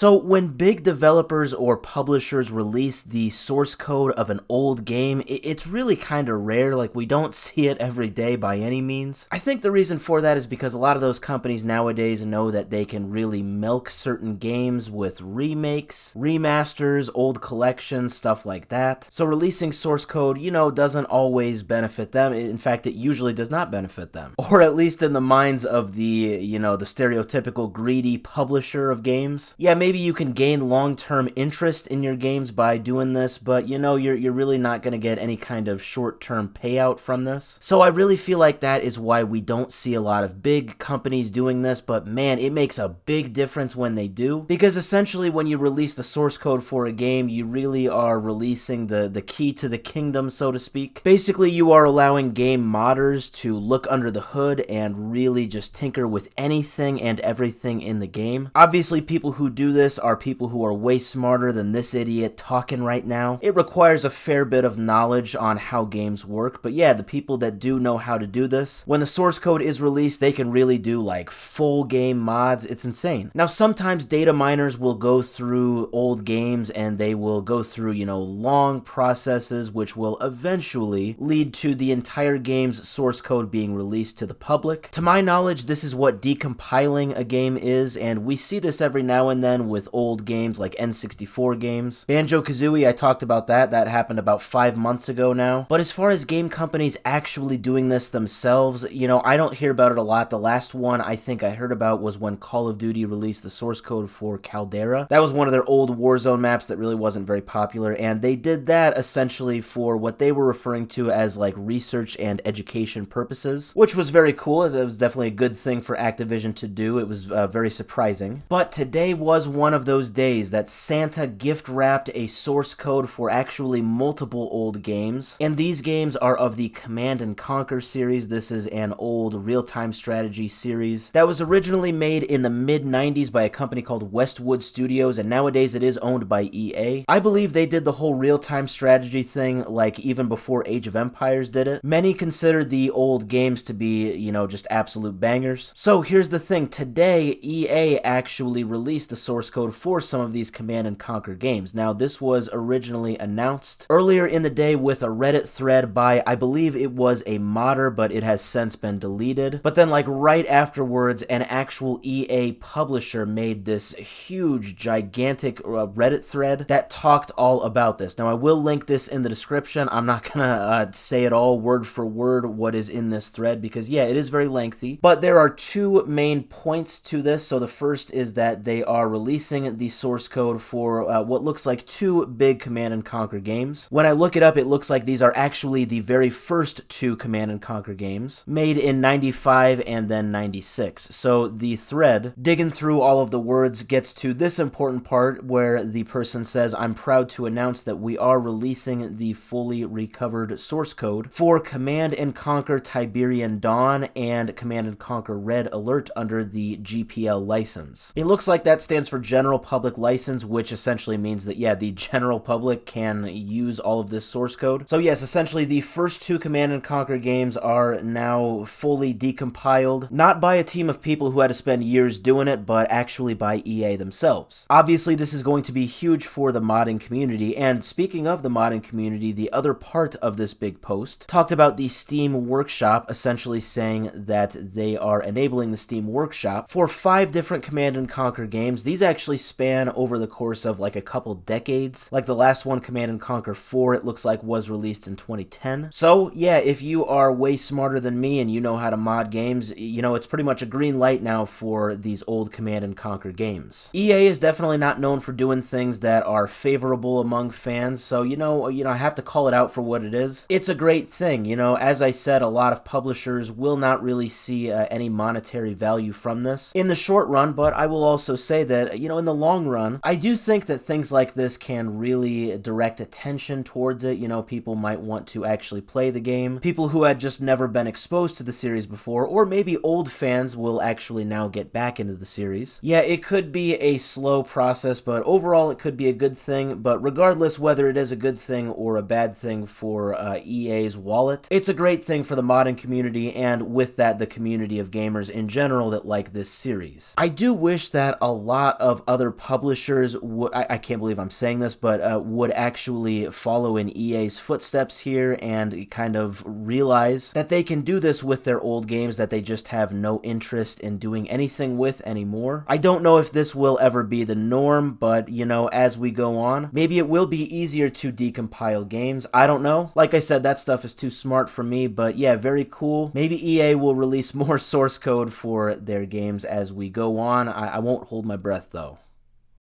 So when big developers or publishers release the source code of an old game, it's really kind of rare. Like, we don't see it every day by any means. I think the reason for that is because a lot of those companies nowadays know that they can really milk certain games with remakes, remasters, old collections, stuff like that. So releasing source code, doesn't always benefit them. In fact, it usually does not benefit them. Or at least in the minds of the stereotypical greedy publisher of games. Yeah, maybe you can gain long-term interest in your games by doing this, but you're really not going to get any kind of short-term payout from this. So I really feel like that is why we don't see a lot of big companies doing this, but man, it makes a big difference when they do, because essentially when you release the source code for a game, you really are releasing the key to the kingdom, so to speak. Basically, you are allowing game modders to look under the hood and really just tinker with anything and everything in the game. Obviously, people who do this are people who are way smarter than this idiot talking right now. It requires a fair bit of knowledge on how games work, but yeah, the people that do know how to do this, when the source code is released, they can really do like full game mods. It's insane. Now, sometimes data miners will go through old games and they will go through, long processes which will eventually lead to the entire game's source code being released to the public. To my knowledge, this is what decompiling a game is, and we see this every now and then with old games like N64 games. Banjo-Kazooie, I talked about that. That happened about 5 months ago now. But as far as game companies actually doing this themselves, I don't hear about it a lot. The last one I think I heard about was when Call of Duty released the source code for Caldera. That was one of their old Warzone maps that really wasn't very popular, and they did that essentially for what they were referring to as like research and education purposes, which was very cool. It was definitely a good thing for Activision to do. It was very surprising. But today was one of those days that Santa gift wrapped a source code for actually multiple old games, and these games are of the Command & Conquer series. This is an old real-time strategy series that was originally made in the mid-90s by a company called Westwood Studios, and nowadays it is owned by EA. I believe they did the whole real-time strategy thing like even before Age of Empires did it. Many consider the old games to be, just absolute bangers. So here's the thing, today EA actually released the source code for some of these Command & Conquer games. Now, this was originally announced earlier in the day with a Reddit thread by, I believe it was a modder, but it has since been deleted. But then like right afterwards, an actual EA publisher made this huge, gigantic Reddit thread that talked all about this. Now, I will link this in the description. I'm not gonna say it all word for word what is in this thread because, yeah, it is very lengthy. But there are two main points to this. So the first is that they are releasing the source code for what looks like two big Command & Conquer games. When I look it up, it looks like these are actually the very first two Command & Conquer games, made in 95 and then 96. So the thread, digging through all of the words, gets to this important part where the person says, "I'm proud to announce that we are releasing the fully recovered source code for Command & Conquer Tiberian Dawn and Command & Conquer Red Alert under the GPL license." It looks like that stands for General Public License, which essentially means that, yeah, the general public can use all of this source code. So yes, essentially the first two Command & Conquer games are now fully decompiled, not by a team of people who had to spend years doing it, but actually by EA themselves. Obviously, this is going to be huge for the modding community, and speaking of the modding community, the other part of this big post talked about the Steam Workshop, essentially saying that they are enabling the Steam Workshop for 5 different Command & Conquer games. These actually span over the course of like a couple decades. Like the last one, Command & Conquer 4, it looks like was released in 2010. So yeah, if you are way smarter than me and you know how to mod games, it's pretty much a green light now for these old Command & Conquer games. EA is definitely not known for doing things that are favorable among fans, so I have to call it out for what it is. It's a great thing. As I said, a lot of publishers will not really see any monetary value from this in the short run, but I will also say that, in the long run, I do think that things like this can really direct attention towards it. People might want to actually play the game. People who had just never been exposed to the series before, or maybe old fans will actually now get back into the series. Yeah, it could be a slow process, but overall it could be a good thing. But regardless whether it is a good thing or a bad thing for EA's wallet, it's a great thing for the modding community, and with that, the community of gamers in general that like this series. I do wish that a lot of of other publishers I can't believe I'm saying this, but would actually follow in EA's footsteps here and kind of realize that they can do this with their old games that they just have no interest in doing anything with anymore. I don't know if this will ever be the norm, but you know, as we go on, maybe it will be easier to decompile games. I don't know. Like I said, that stuff is too smart for me, but yeah, very cool. Maybe EA will release more source code for their games as we go on. I won't hold my breath though.